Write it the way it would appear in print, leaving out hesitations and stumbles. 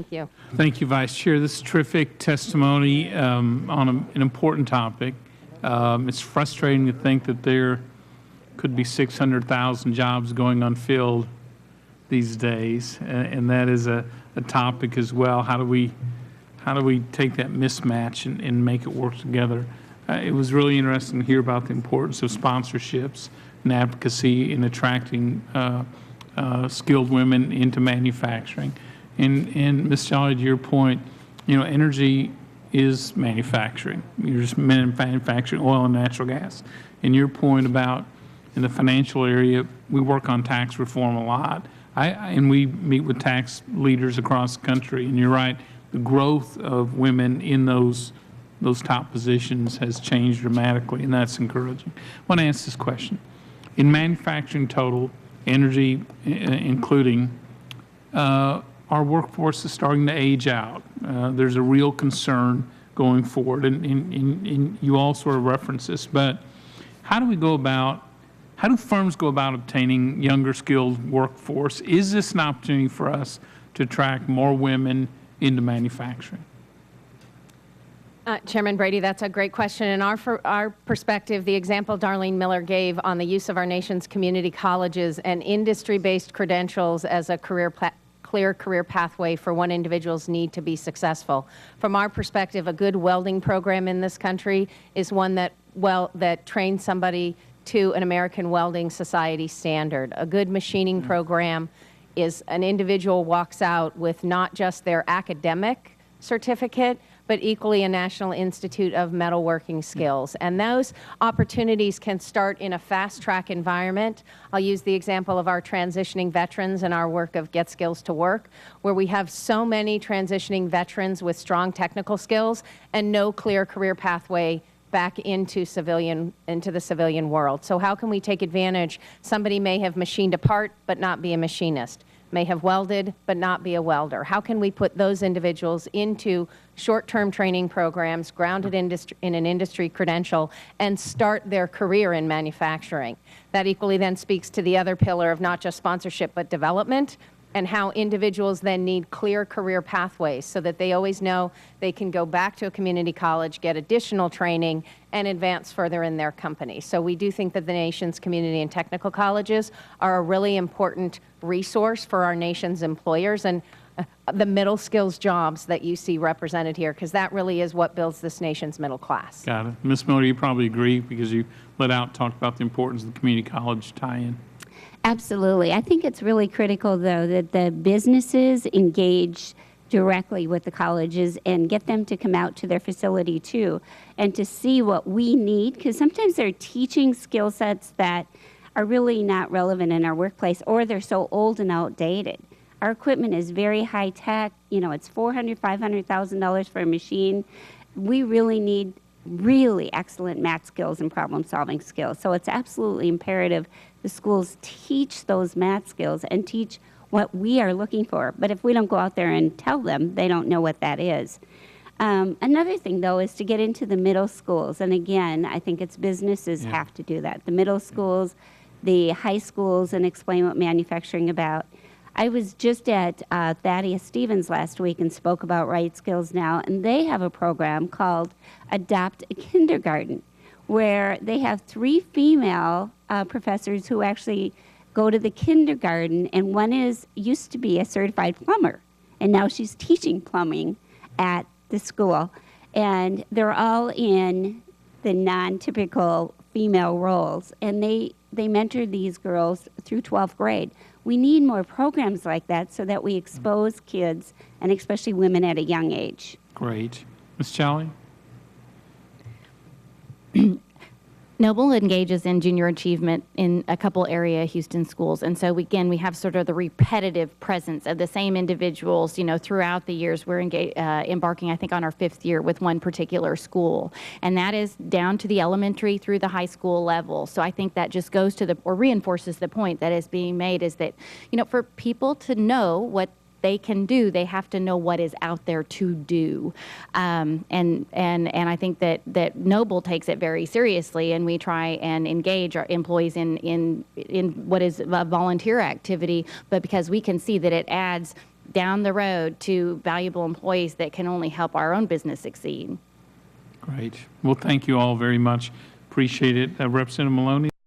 Thank you. Thank you, Vice Chair. This is terrific testimony on an important topic. It's frustrating to think that there could be 600,000 jobs going unfilled these days, and that is a topic as well. How do we take that mismatch and make it work together? It was really interesting to hear about the importance of sponsorships and advocacy in attracting skilled women into manufacturing. And Ms. Jolly, to your point, energy is manufacturing. You're just manufacturing oil and natural gas. And your point about in the financial area, we work on tax reform a lot. And we meet with tax leaders across the country. And you're right, the growth of women in those top positions has changed dramatically, and that's encouraging. I want to ask this question. In manufacturing total, energy including, our workforce is starting to age out. There's a real concern going forward, and you all sort of reference this, but how do firms go about obtaining younger skilled workforce? Is this an opportunity for us to attract more women into manufacturing? Chairman Brady, that's a great question. In our perspective, the example Darlene Miller gave on the use of our nation's community colleges and industry-based credentials as a clear career pathway for one individual's need to be successful. From our perspective, a good welding program in this country is one that trains somebody to an American Welding Society standard. A good machining program is an individual walks out with not just their academic certificate, but equally a National Institute of Metalworking skills. And those opportunities can start in a fast-track environment. I'll use the example of our transitioning veterans and our work of Get Skills to Work, where we have so many transitioning veterans with strong technical skills and no clear career pathway back into the civilian world. So how can we take advantage? Somebody may have machined a part but not be a machinist, may have welded but not be a welder. How can we put those individuals into short-term training programs grounded in an industry credential and start their career in manufacturing? That equally then speaks to the other pillar of not just sponsorship but development, and how individuals then need clear career pathways so that they always know they can go back to a community college, get additional training, and advance further in their company. So we do think that the nation's community and technical colleges are a really important resource for our nation's employers and the middle skills jobs that you see represented here, because that really is what builds this nation's middle class. Got it. Ms. Miller, you probably agree because you talked about the importance of the community college tie-in. Absolutely. I think it's really critical, though, that the businesses engage directly with the colleges and get them to come out to their facility, too, and to see what we need, because sometimes they're teaching skill sets that are really not relevant in our workplace, or they're so old and outdated. Our equipment is very high-tech. It's $400,000, $500,000 for a machine. We really need really excellent math skills and problem-solving skills. So it's absolutely imperative the schools teach those math skills and teach what we are looking for. But if we don't go out there and tell them, they don't know what that is. Another thing, though, is to get into the middle schools. And again, I think it's businesses have to do that. The middle schools, the high schools, and explain what manufacturing about. I was just at Thaddeus Stevens last week and spoke about Right Skills Now, and they have a program called Adopt a Kindergarten, where they have 3 female professors who actually go to the kindergarten, and one used to be a certified plumber, and now she's teaching plumbing at the school. And they're all in the non-typical female roles, and they mentor these girls through 12th grade. We need more programs like that so that we expose kids, and especially women at a young age. Great. Ms. Challey? Noble engages in junior achievement in a couple area Houston schools. And so again, we have sort of the repetitive presence of the same individuals, throughout the years. We're embarking, I think, on our 5th year with one particular school. And that is down to the elementary through the high school level. So I think that just goes to or reinforces the point that is being made is that, for people to know what they can do, they have to know what is out there to do. And I think that Noble takes it very seriously, and we try and engage our employees in what is a volunteer activity, but because we can see that it adds down the road to valuable employees that can only help our own business succeed. Great. Well, thank you all very much. Appreciate it. Representative Maloney?